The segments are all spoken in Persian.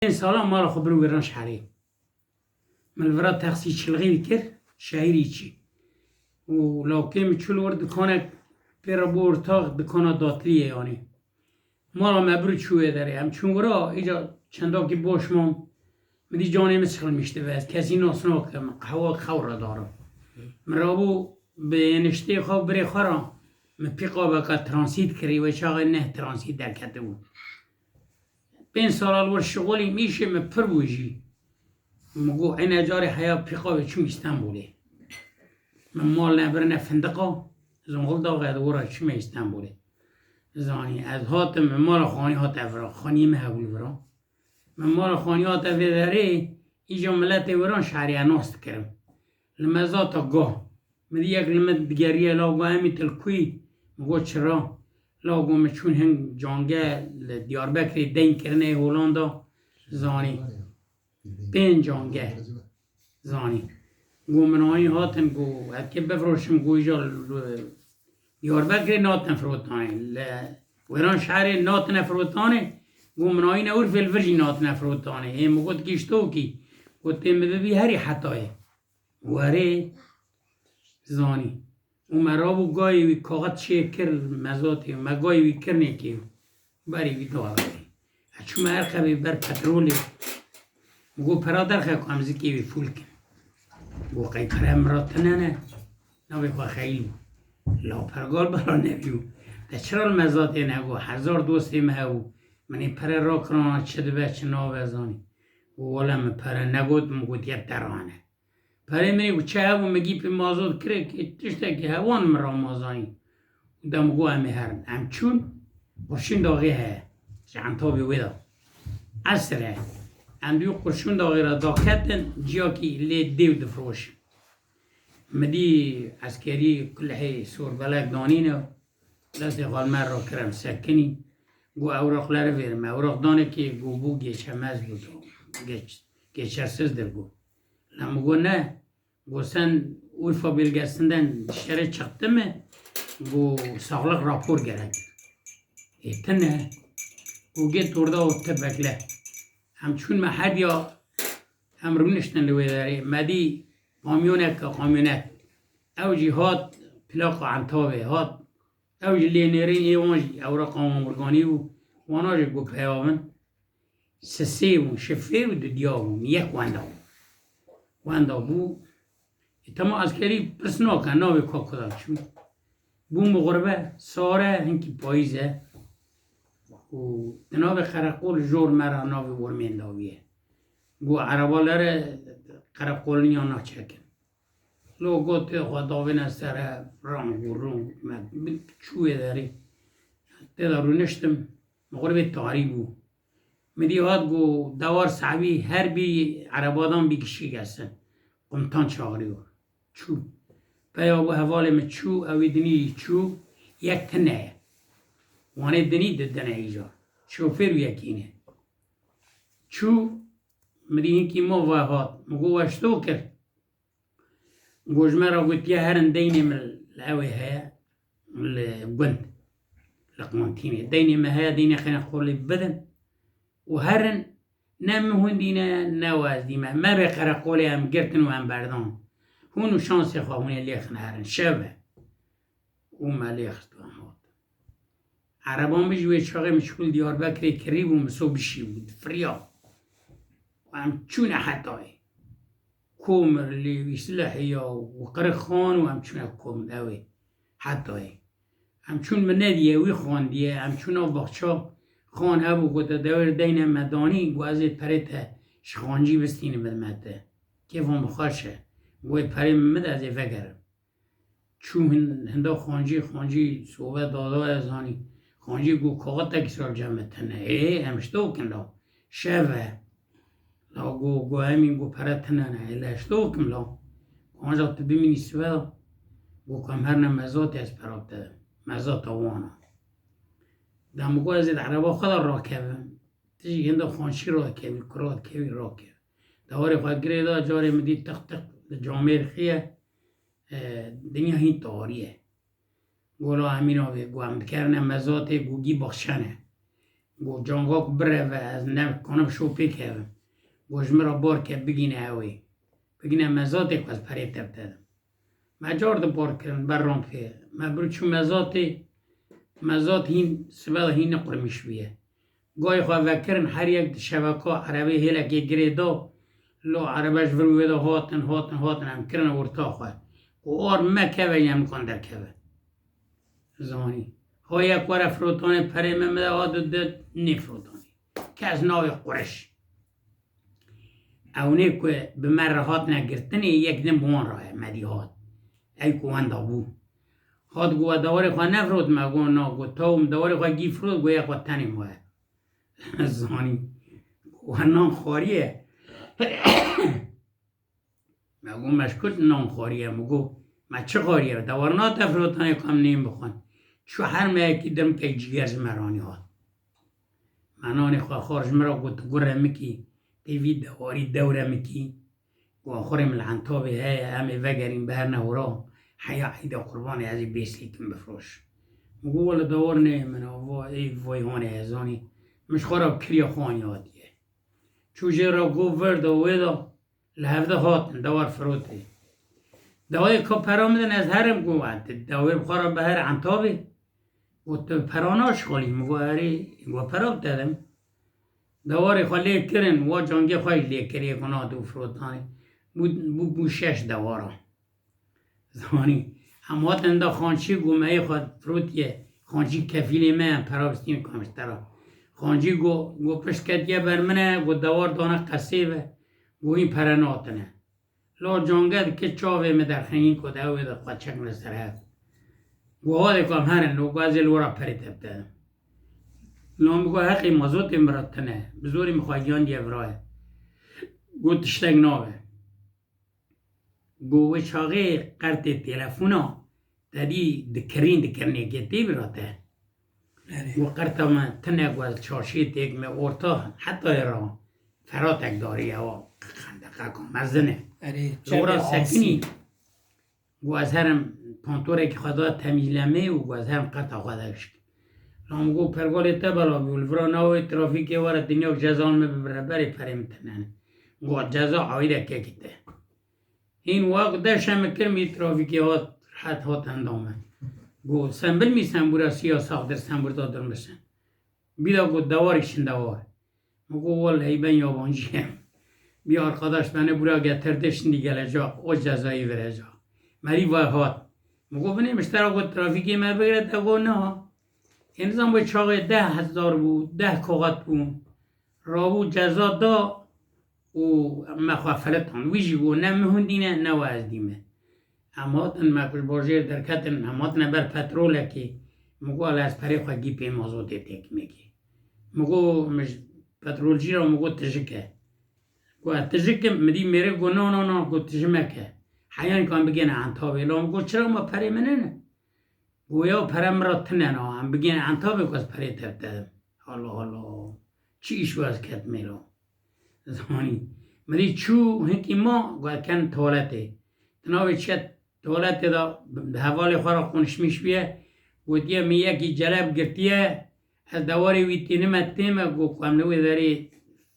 این سالا ما را خبرو وران شهری من ورا تخصی چلغی بکر شهری چی و لاکم چلو ورد دکانه پر بورتاق دکانه داتریه یعنی ما را مبرو چوه داره هم چون ورا ایجا چندا که باش مام مدی جانه مسخل میشته و از کسی ناسنا که قهوه خور را دارم من را بو به نشته خواب بری خورا من پیقا بکا ترانسیت کری و چاقه نه ترانسیت در کته بود 5 سال الور شغلی میشه من پر بوجی مگو این اجاره حیا پیقا چون استانبوله من مال نبرنه فندقا زنگل داغه دورا چون استانبوله زانی از هاتم من مال خانی هات افرا خانی مهبول ورا من مال خانی هات افرا داره ایجا ملت وران شهری اناست کرم لمزاتا گاه مدی یک لمت دیگریه لاغا همی تلکوی مگو چرا لاغو مچون هنگ جانگه دیاربکری دین کرنه هولاندا زانی 5 جانگه زانی گو منایی هاتن گو که بفروشم گو ایجا دیاربکری ناتن فروتانه ویران شهر ناتن فروتانه گو منایی نور فلفرجی ناتن فروتانه هم گوت گیشتو کی گوت ببی هری حتایه وره زانی و مرابو گاهی وی کاغت چه کر مزاتی و گاهی وی کرنه که بری وی داره چون هر خبی بر پترولی گو پرادر خیلی همزی که وی فول کن گو قی پره مراتنه نه نوی خواه خیلی لا پرگال برا نبیو ده چرا المزاتی نگو 1000 دوستی مهو منی پره را کرانه چه دو بچه ناوه زانی ولی من پره نگود مگود یک درانه پره منی و چه هوا مگی پی مازاد کره که تشته که هوان مرا مازانی دم گو همه هرن همچون قرشون داغی هست جانتابی ویدا اصره هم دیو قرشون داغی را داختن جیا که لی دیو دفروش مدی عسکری کلحی سور بلک دانینه دست غالمر را کرم سکنی گو اوراق لره ویرم اوراق دانه که گو بو گیچ همز بود گیچرسز در گو لما گو نه گو سن اویفا بیلگستندن شره چقدمه گو ساغلق راپور گرد ایتن نه گو گه تورده و تبکله همچون محد یا امرونشتن لوی داره مدی قامیونک که قامیونک اوجی هات پلاق عنتابه هات اوجی لینرین ایوانجی اورا قامان مرگانی و واناجی گو پیاون سسه و شفه و دیاون یک واندا بو تمام عسکری پرسنا کن ناوی که کدام چون بو مغربه ساره هنکی پاییزه و ناو خرقول جور مرا ناوی ورمین داویه گو عربا لره خرقول نیا ناچکن لو گوت خداوی نستره رام گرون چوه داری تدارو نشتم مغربه تاری بو مدیوات گو دوار صحبی هر بی عربادان بی کشی گستن قمتان چاقری ور چو پیا بو حوال من چو اوی دنی چو یک تنه وانه دنی ددنه ایجا شوفر یکینه چو مدی اینکی ما وحاد مگو وشتو کرد گوشمه را گوت یه هرن دینه من الاوی هیا الگوند لقمانتینه دینه مهیا دینه خینا خولی بدن و هرن نمهون دینه نواز دیمه ما به قرقولی هم گرتن و هم بردان هونو شانسی خواهونه لیخن هرن شبه او ما لیخت و همات عربان بجوی چاقه مشکول دیار بکری کریب و مسو بشی بود فریا و هم چونه حتای کومر لی ویسلحی یا و قرخان و هم چونه کوم دوی حتای هم چون من ندیه وی خان دیه هم چونه باقچا خان هبو گوته دور دین مدانی گو ازید پریته شخانجی بستینه بدمته کیف هم بخارشه گوی پری مد از ایفه گرم چون هنده خانجی صحبت دادا ازانی خانجی گو کاغت کسرال جمع تنه همشتو کن شوه لا گو همین گو پرتنه نه الاشتو کن لا آنجا تو بمینی سوه گو کم هر نمزاتی از پراته مزات وانا دمگو ازید عربا خدا را کبم تیجی هنده خانشی را کبی کرات کبی را کب دواری خواه گره دا جاری مدی تق جامعه رخیه دنیا هین تاریه گولا همین آوه گو هم کرنه مزات گوگی بخشنه گو جانگا که بره و از نم کنم شوپی کردم گوش مرا بار که بگینه اوی بگینه مزاده که از پری تب دادم مجار ده بار کردن بر رام که مبرو چون مزاد هین سبب هین نقرمش بیه گاهی خواه وکرن هر یک شبکه عربی هیله که گریدا لو عربش ورویده هاتن هم کرن ورتا خواه و آر مکه و یم کن در که زمانی ها یک وار فروتان پره ممده آدد ده نی فروتانی که از ناوی قرش اونه که به مره هات نگرتنی یک دن بوان راه مدی هات ای که وانده بو هات گوه دواری خواه نفرود مگو نا گو تاوم دواری خواه گی فرود گوه یک وقت تنی موه زانی گوه نان خواریه مگو مشکل نان خواریه مگو ما چه خواریه دوار نا تفروتانی کم نیم بخون چو هر میکی درم که جگرز مرانی هات منانی خواه خارج مرا گوت گره مکی تیوی دواری دوره مکی گوه خوریم لعنتابه های همه وگریم بهر نورا حیا عیده قربانی ازی بیسلی کن بفروش مگو والا دوار نه من ای وای هانه ازانی مش خورا کریا خوانی هاتیه چوجه را گو ورد و ویدا لحفظه هاتن دوار فروته دوای که پرامدن از هرم گو دوار بخورا به هر عنتابه و تو پراناش خالی مگو اری گو پرام دادم دواری خالی کرن و جانگی خواهی لی کریه کنا دو فروتانی بو شش دوارا زمانی هماتن دا خانچی گومه خود فروتیه خانچی کفیلی من پرابستیم کامشترا خانچی گو پشکتیه بر منه گو دوار دانه قصیبه گو این پرناتنه لا جانگه که چاوه می در خنین کده اوی دا خود چک نستره گو ها دی کام هرن لو گو ازی لورا پری تبته لام گو حقی مازوت امراتنه بزوری مخواهیان دیه برای گو تشتگ ناوه گو و چاقه قرط تلفونا دادی دکرنه گیتی براته گو قرط من تنه گو از چارشی تیگ می اورتا حتی را فراتک داری او خندقه کن مزنه لورا سکنی گو از هرم پانتوره که خدا تمیزلمه و گو از هرم قرط خودش لام گو پرگال تبلا بیول ورا ناوی ترافیکی وارد دنیا جزان می ببره بری پریم تنه گو جزا عویده که کته این وقت داشتم کرمی ترافیکی ها راحت ها تندامه گو سنبل می سنبورا سیاساق در سنبور دادر بسن بیدا گو دواریشن دوار مگو والله ای بین یابانجیم بیا arkadaş beni buraya getirdi şimdi gelecek o cezayı verecek meri vahat مگو بنیم اشتراک و ترافیکی ما بگیرد گو نه این زمان به چاقه 10,000 بود 10 کاغت بود رابو جزا دا و مخافلتان ویجی گو نه مهندینه نه وازدیمه هماتن مکل بارجیر درکتن هماتن بر پتروله که مگو علی از پری خواه گی پی مازوده تک میگی مگو پترولجی را مگو تجکه گو تجکه مدی میره گو نه گو تجمکه حیان کن بگینه انتابه لام گو چرا ما پری منه نه گو یا پرم را تنه نه هم بگینه انتابه گو از پری تبتدم حالا چی ایشو از کت میلو زمانی مدی چو هنکی ما گو کن توالته تناوی چت توالته دا حوالی خورا خونشمیش بیه گو دیه می یکی جلب گرتیه از دواری ویتی نمت تیمه گو کم نوی داری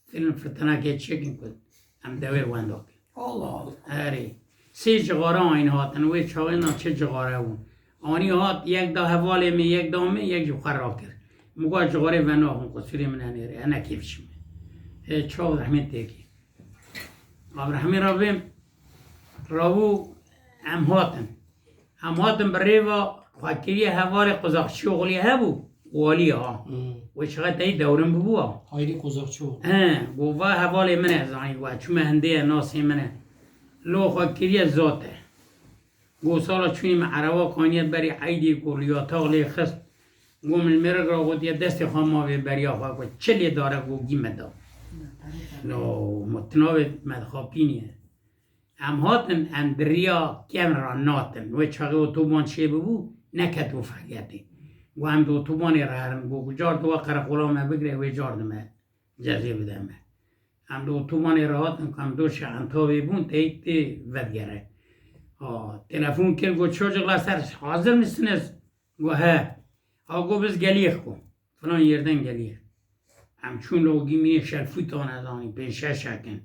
فیلم فتنه که چکن کد هم دویر وانداک Allah. اری سی جغاره آین هاتن وی چاقی نا چه جغاره اون آنی هات یک دا حوالی می یک دا می یک جو خراب کرد مگو جغاره ونو هم قصوری من نیره انا کیفشم چاق رحمت تیکی ابراهیمی را بیم راو هم هاتن بره و خواهی حوالی قزاقچی و غلی ها بو والی ها و چقدر تایی دورم ببو ها Hayri Kozakçı. گوه حوالی منه زانی و چون هنده ناسی منه لو خواهی ذاته گو سالا چونیم عربا کانیت بری عیدی گو ریاتا غلی خست گو من مرگ را گو دیه دست خواه ما بری آخواه گو چلی داره گو گیمه دا لو متناوی مدخاپینیه هم هاتن هم دریا کم را ناتن و چاقی اتوبان چه ببو نکت و فقیتی و هم دو اتوبانی را هرم گو جارد و قرقولا ما بگره و جارد ما جزی بدمه هم دو اتوبانی را هاتن که هم دو شعنتاوی بون تایت ودگره تلفون کرد گو çocuklar سر hazır mısınız؟ گو ها گو biz geliyor گو فلان yerden geliyor همچون لوگی می شلفوتان از آنی پیشه شکن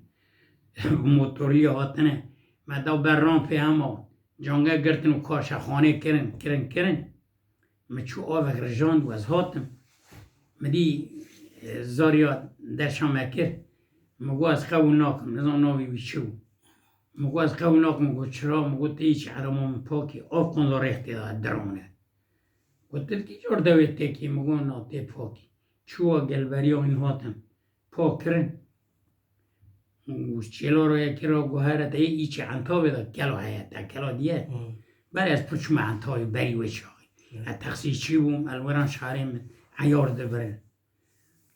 موتوری هاتنه مدا بر رامپ اما جانگه گرتن و کاش خانه کرن مچو آوک رجاند و از هاتم مدی زاریا دشام اکر مگو از قبول ناکم نظام ناوی بیچو مگو از قبول ناکم مگو چرا مگو تیچ حرمام پاکی آف کن داره اختیار درونه گوتت کی جور دوید تکی مگو ناتی پاکی چوا گلبری این هاتم پاک کرن چلو رو یکی را گوهره تا ایچی انتا بدا کلو حیاتا کلو دیه برای از پچم انتای بری و چاقی تقصیر چی بوم الوران شهریم عیار ده برن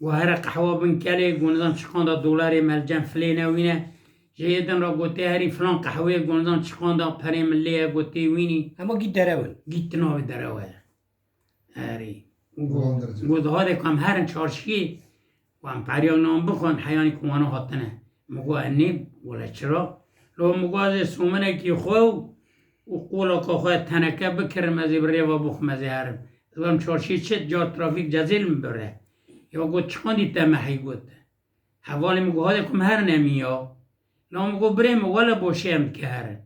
گوهره قحوه بن کلی گوندم چقانده دولاری ملجن فلینه وینه جیدن را گوته هری فلان قحوه گوندم چقانده پری ملیه گوته وینی اما گیت دره گیت ناوی دروه هری گوده ها ده کم هرن چارشی و هم پریان نام بخون حیانی کمانو هاتنه مگو انیم ولی چرا؟ لو مگو از سومنه کی خو و قولا که خواهد تنکه بکرم از بره و بخم از هرم زبان چارشی چه جا ترافیک جزیل میبره یا گو چکان دیتا محی گود حوالی مگو ها کم هر نمیا لو مگو بره مگو بوشه هم که هرن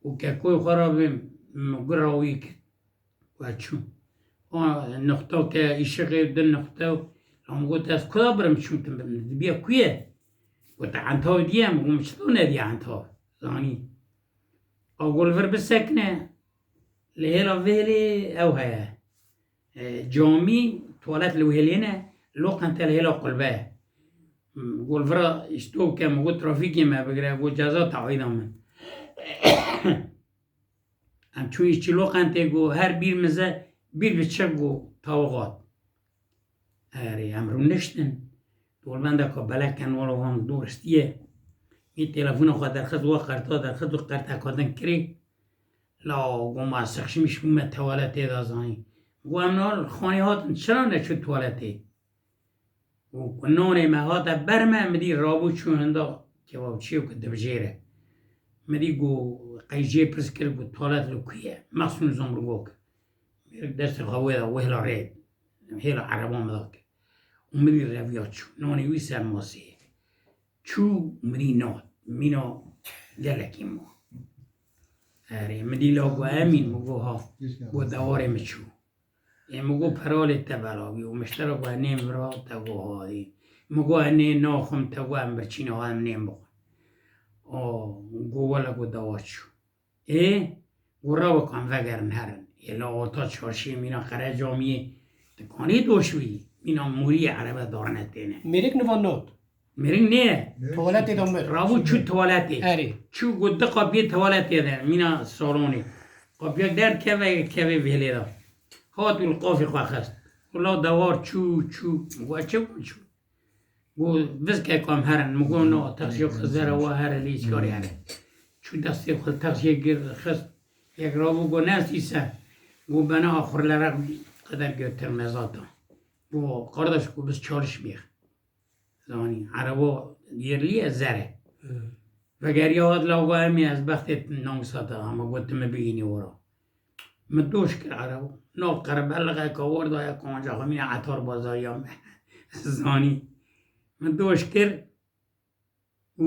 و که کوی خرابیم مگو راوی که و چون نقطه که ایشقی دن نقطه لو مگو تاز کدا برم چون بیا کویه گوته عنتاو دیم گوم چطور ندی عنتاو زانی اول ور بسکنه لهلا ویلی او هیا جامی توالت لوهلینه لوقن تلهلا قلبه قول ورا اشتو که مگو ترافیکی ما بگره گو جزا تعویدم من هم چون ایشتی لوقن تگو هر بیر مزه بیر بچه گو تاوغات هری هم رو نشتن دول بنده که بلکن ولو هم دورستیه این تلفون خود در خود و قرطا در خود و قرطا کردن کری لا گو ما سخشمیش بومه توالته دازانی گو امنال خانی هات چرا نشد توالته و نونه ما هات برمه مدی رابو چون هندا که باب چیو که دبجیره مدی گو قیجه پرس کرد گو توالت رو کیه مخصون زمرو گوک دست خواه دا وهلا رید هلا عربان مداک ومدي الرافياتشو نوني ويسا موسي شو مدي نوت مينو جالك يمو هاري مدي لوغو امين مغو ها ودواري مشو مغو پرالي تبالاوي ومشتركو هنين برا تغو هادي مغو هنين ناخم تغو هم برچينو هم نيم بخون مغو ولا گو دواتشو گو راو کن وگرن هرن يلا اوتا چارشي مينا قره جامعه تکانی دوشوی اینا موری عربه دارنه تینه میرک نوان نوت میرین نه توالت دامبر رابو چو توالتی اری چو گوده قابیه توالتی ده مینا سالونی قابیه در که ویلی ده هات القافی خواه خست ولا دوار چو مگو چه کن چو گو وز که کام هرن مگو نو تخشی خزره و هر لیچ کاری هره چو دستی خود تخشی گرد خست یک رابو گو نستیسه گو بنا آخر لرق قدر گرتر مزادا گو قردش گو بس چارش بیخ زانی عربا دیرلیه زره وگر یاد لوگو همی از بختت نامساتا اما گوتم بگینی ورا مدوش کر عربا نو قرب بلغه که ورده یا کانجا همین عطار بازاری هم زانی مدوش کر و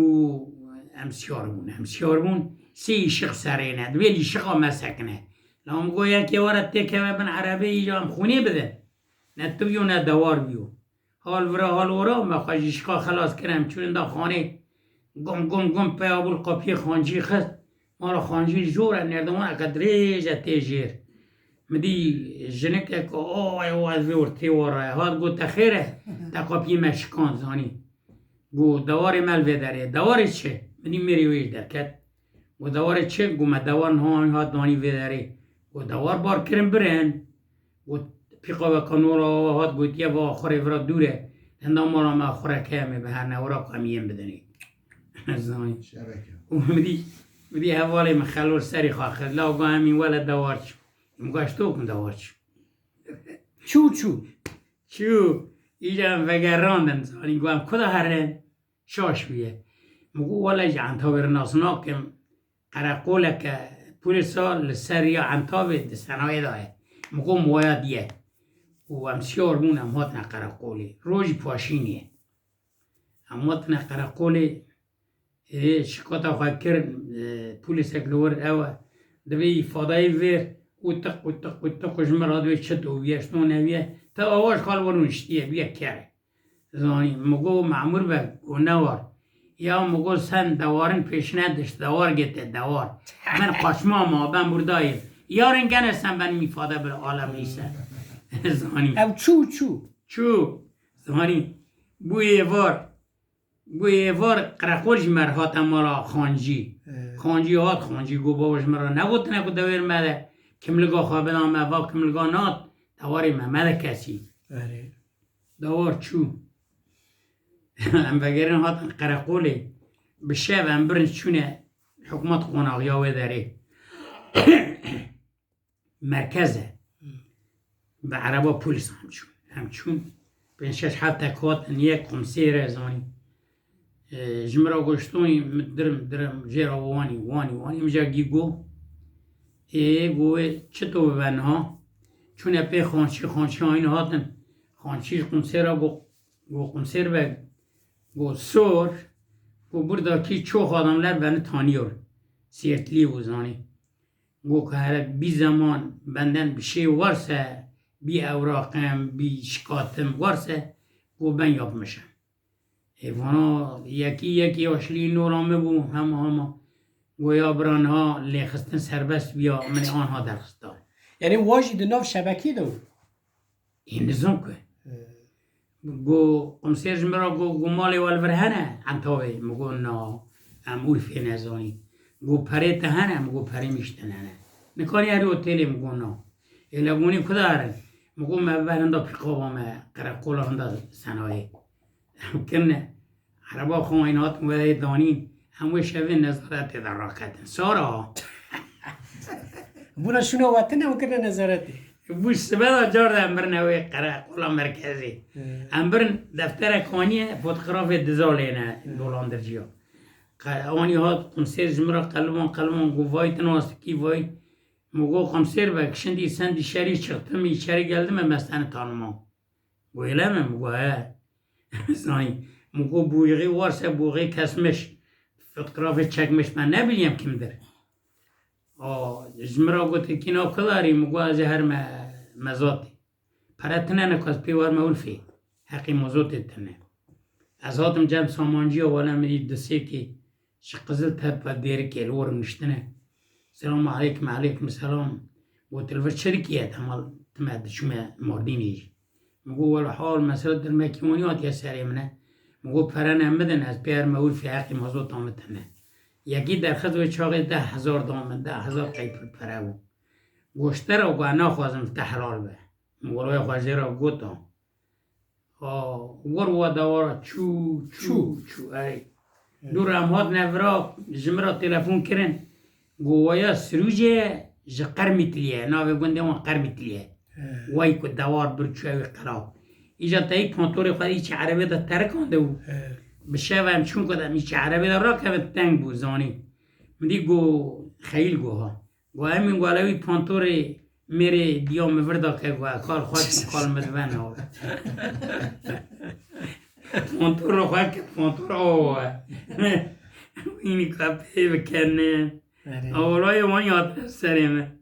امسیار بون سی شق سرینه دویلی شقا مسکنه لام گو یکی وارد تکه بن عربی ایجا هم خونی بده نه تو بیو نه دوار بیو حال ورا ما خواهیشقا خلاص کرم چون دا خانه گم پیابول قاپی خانجی خست ما را خانجی جوره نردمان اقد ریجه تیجیر مدی جنک که از ویورتی واره هاد گو تخیره تا قاپی مشکان زانی گو دوار ملوه داره دوار چه؟ مدی میری ویش درکت گو دوار چه؟ گو ما دوار نهان هاد دانی وی داره گو دوار بار کرم برن گو پیقا و کنورا هات گوتیه و آخره ورا دوره هندام مالا ما آخره کهمه به هر نورا کامیم بدنی زانی و مدی حوالی مخلور سری خواه لا گو همین ولا دوار چو مگاشتو کن دوار چو ایجا هم وگراندن زانی گو هم کدا هرن شاش بیه مگو ولا ایجا انتاوی رناسنا که قرقوله که پول سال سریا انتاوی دستنای داره مگو مویا دیه و امسیار بون هم هات نقرقولی روژ پاشینیه هم هات نقرقولی شکاتا خواهد کرد پولیس اکلور اوه دوی فادای ویر و تق جمرا دوی چت و بیشتون نویه تا آواش خال ورونشتیه بیا کره زانی مگو معمور به نوار یا مگو سن دوارن پیش نداشت دوار گته دوار من قشما ما بن برداییم یارن گنه سن بن میفاده بر عالم نیسه زانی او چو زانی بوی وار قرقولش مرهات امالا خانجی هات خانجی گو باوش مرا نبود نکو دویر مده کملگا خوابه نامه و کملگا نات دواری مده کسی دوار چو ام بگرن هات قرقولی بشه و ام برن چونه حکومت قناغیاوه داره مرکزه به عربا پولیس همچون بین 6 7 کات یک قمسیره زانی جمرا گشتونی درم جرا وانی مجا گیگو گوه چطور ببنها چون اپی خانچی آین هاتن خانچی قمسیره گو قمسیر بگ گو سور گو بردا کی چوخ آدملر بنده تانیور سیرتلی وزانی گو که هر بی زمان بندن بشه ورسه بی اوراقم بی شکاتم ورسه گو بن یاب میشن ایوانا یکی آشلی نورامه بو همه گویا برانها لیخستن سربست بیا من آنها درخستان یعنی واجی دناف شبکی دو این نظام که گو قمسیر جمرا گو مالی والورهنه انتاوی مگو نا امور فی نزانی گو پره تهنه مگو پره میشتنه نکانی هری اوتیلی مگو نا ایلگونی کداره مگو مبهنده پیقابامه قرقولا هنده سنایی کنه عربا خواه موده دانین همه شبه نظارت در راکتن سارا بونا شنو وطن هم کنه نظارتی بوش سبدا جار ده امبر نوی قرقولا مرکزی امبر دفتر کانی فوتوگراف دزالینه دولان جیا آنی هات قمسیر جمرا قلبان گو وای تنواست کی وای مگو قمسیر بکشندی سندی شری چختم ای شری گلدم مستن تانما گو ایلمه مگو ها زانی مگو بویغی وارسه بویغی کسمش فوتوگراف چکمش من نبیلیم کم در جمرا گوته کینا کلاری مگو از هر مزاتی پرتنه نکاز پیوار مولفی حقی مزوتی تنه از هاتم جمع سامانجی و والا مرید دسته که شقزل تب دیره که الور نشتنه سلام علیکم سلام و تلفر شرکیه تمال تماد شما مردینی مگو ولا حال مسئله در مکیونیات یا سری منه مگو پرنه مدن از پیر مول فی حقی مزوت آمدنه یکی در خود و چاقی 10,000 دامن 10,000 قیپر پره بود گوشتر و گوه خوازم تحلال به مگروی خوازی را گوتا ور و دوارا چو ای دور امهات نورا جمرا تلفون کرن گویا سروجه جه قرمیتلیه ناوی گنده وان قرمیتلیه وای که دوار برچوی قراب ایجا تا یک پانتوری خواهد ایچه عربی دا ترکانده بود بشه و هم چون کدم ایچه عربی دا را که تنگ بود زانی مدی گو خیل گوها گو همین گوالوی پانتوری میره دیا موردا که گو کار خواهد کال مدون ها پانتور رو خواهد که پانتور آوه اینی که پی بکنه اولای وان یاد سرمه